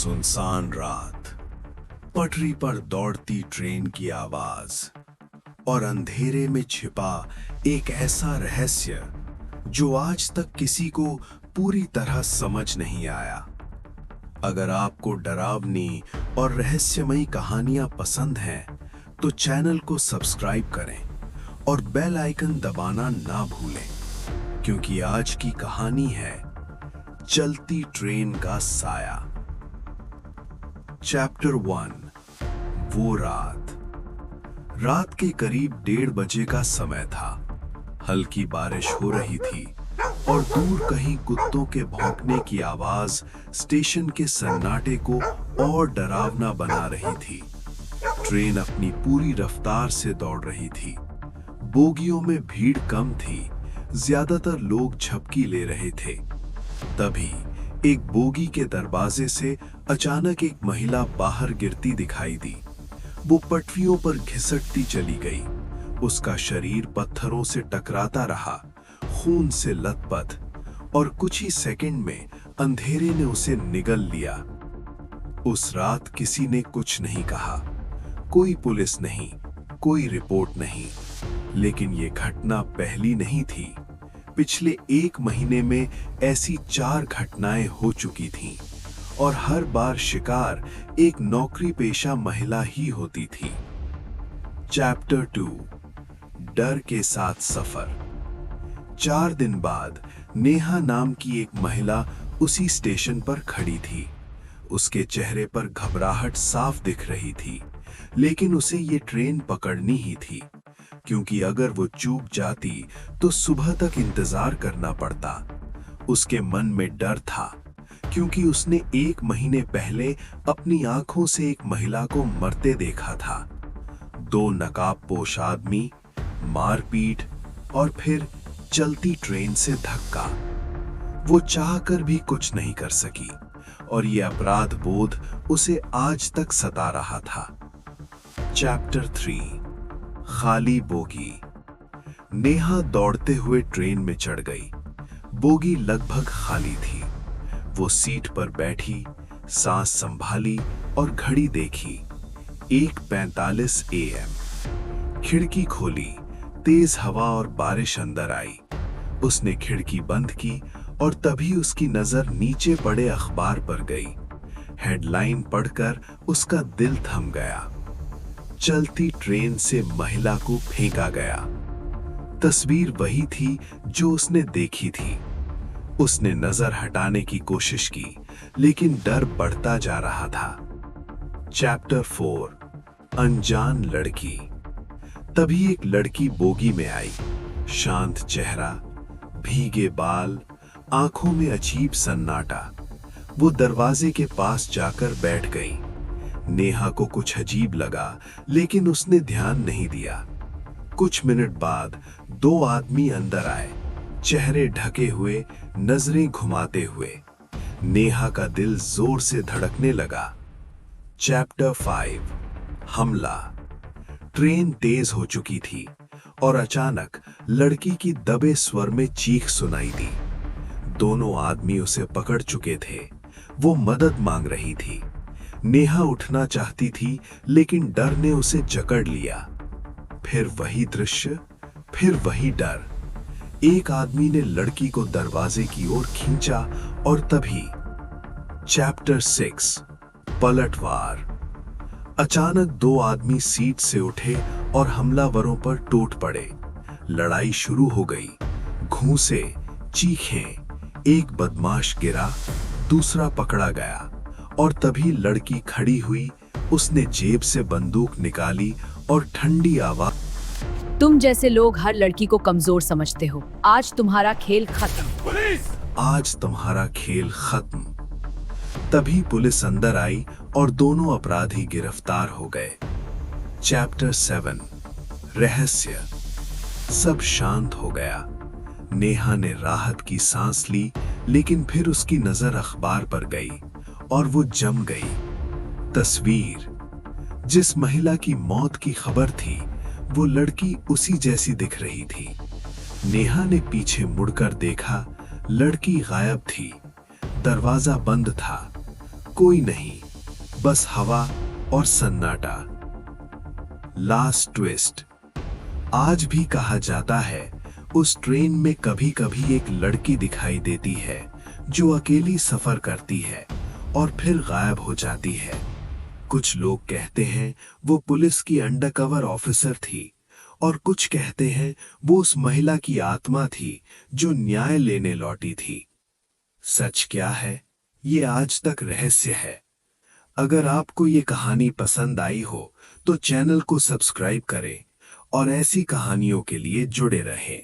सुनसान रात, पटरी पर दौड़ती ट्रेन की आवाज और अंधेरे में छिपा एक ऐसा रहस्य जो आज तक किसी को पूरी तरह समझ नहीं आया। अगर आपको डरावनी और रहस्यमयी कहानियां पसंद हैं, तो चैनल को सब्सक्राइब करें और बेल आइकन दबाना ना भूलें, क्योंकि आज की कहानी है चलती ट्रेन का साया। चैप्टर 1। वो रात के करीब 1:30 बजे का समय था। हल्की बारिश हो रही थी और दूर कहीं कुत्तों के भौंकने की आवाज स्टेशन के सन्नाटे को और डरावना बना रही थी। ट्रेन अपनी पूरी रफ्तार से दौड़ रही थी। बोगियों में भीड़ कम थी, ज्यादातर झपकी झपकी ले रहे थे। तभी एक बोगी के दरवाजे से अचानक एक महिला बाहर गिरती दिखाई दी। वो पटरियों पर घिसटती चली गई। उसका शरीर पत्थरों से टकराता रहा, खून से लथपथ, और कुछ ही सेकंड में अंधेरे ने उसे निगल लिया। उस रात किसी ने कुछ नहीं कहा, कोई पुलिस नहीं, कोई रिपोर्ट नहीं। लेकिन ये घटना पहली नहीं थी। पिछले 1 महीने में ऐसी 4 घटनाएं हो चुकी थीं, और हर बार शिकार एक नौकरी पेशा महिला ही होती थी। चैप्टर 2। डर के साथ सफर। 4 दिन बाद नेहा नाम की एक महिला उसी स्टेशन पर खड़ी थी। उसके चेहरे पर घबराहट साफ दिख रही थी, लेकिन उसे ये ट्रेन पकड़नी ही थी, क्योंकि अगर वो चूक जाती तो सुबह तक इंतजार करना पड़ता। उसके मन में डर था, क्योंकि उसने 1 महीने पहले अपनी आंखों से एक महिला को मरते देखा था। 2 नकाबपोश आदमी, मारपीट और फिर चलती ट्रेन से धक्का। वो चाहकर भी कुछ नहीं कर सकी, और ये अपराध बोध उसे आज तक सता रहा था। चैप्टर 3। खाली बोगी। नेहा दौड़ते हुए ट्रेन में चढ़ गई। बोगी लगभग खाली थी। वो सीट पर बैठी, सांस संभाली और घड़ी देखी। 1:45 AM। खिड़की खोली, तेज हवा और बारिश अंदर आई। उसने खिड़की बंद की और तभी उसकी नजर नीचे पड़े अखबार पर गई। हेडलाइन पढ़कर उसका दिल थम गया। चलती ट्रेन से महिला को फेंका गया। तस्वीर वही थी जो उसने देखी थी। उसने नजर हटाने की कोशिश की, लेकिन डर बढ़ता जा रहा था। चैप्टर 4। अनजान लड़की। तभी एक लड़की बोगी में आई। शांत चेहरा, भीगे बाल, आंखों में अजीब सन्नाटा। वो दरवाजे के पास जाकर बैठ गई। नेहा को कुछ अजीब लगा, लेकिन उसने ध्यान नहीं दिया। कुछ मिनट बाद 2 आदमी अंदर आए, चेहरे ढके हुए, नजरें घुमाते हुए। नेहा का दिल जोर से धड़कने लगा। चैप्टर 5। हमला। ट्रेन तेज हो चुकी थी और अचानक लड़की की दबे स्वर में चीख सुनाई दी। दोनों आदमी उसे पकड़ चुके थे। वो मदद मांग रही थी। नेहा उठना चाहती थी, लेकिन डर ने उसे जकड़ लिया। फिर वही दृश्य, फिर वही डर। एक आदमी ने लड़की को दरवाजे की ओर खींचा, और तभी। चैप्टर 6। पलटवार। अचानक 2 आदमी सीट से उठे और हमलावरों पर टूट पड़े। लड़ाई शुरू हो गई। घूंसे, चीखें। एक बदमाश गिरा, दूसरा पकड़ा गया, और तभी लड़की खड़ी हुई। उसने जेब से बंदूक निकाली और ठंडी आवाज। तुम जैसे लोग हर लड़की को कमजोर समझते हो। आज तुम्हारा खेल खत्म। आज तुम्हारा खेल खत्म। तभी पुलिस अंदर आई और दोनों अपराधी गिरफ्तार हो गए। चैप्टर 7। रहस्य। सब शांत हो गया। नेहा ने राहत की सांस ली, लेकिन फिर उसकी नजर अखबार पर गई, और वो जम गई। तस्वीर। जिस महिला की मौत की खबर थी, वो लड़की उसी जैसी दिख रही थी। नेहा ने पीछे मुड़कर देखा। लड़की गायब थी। दरवाजा बंद था। कोई नहीं, बस हवा और सन्नाटा। Last twist. आज भी कहा जाता है उस ट्रेन में कभी कभी एक लड़की दिखाई देती है जो अकेली सफर करती है और फिर गायब हो जाती है। कुछ लोग कहते हैं वो पुलिस की अंडरकवर ऑफिसर थी और कुछ कहते हैं वो उस महिला की आत्मा थी जो न्याय लेने लौटी थी। सच क्या है, ये आज तक रहस्य है। अगर आपको ये कहानी पसंद आई हो तो चैनल को सब्सक्राइब करें और ऐसी कहानियों के लिए जुड़े रहें।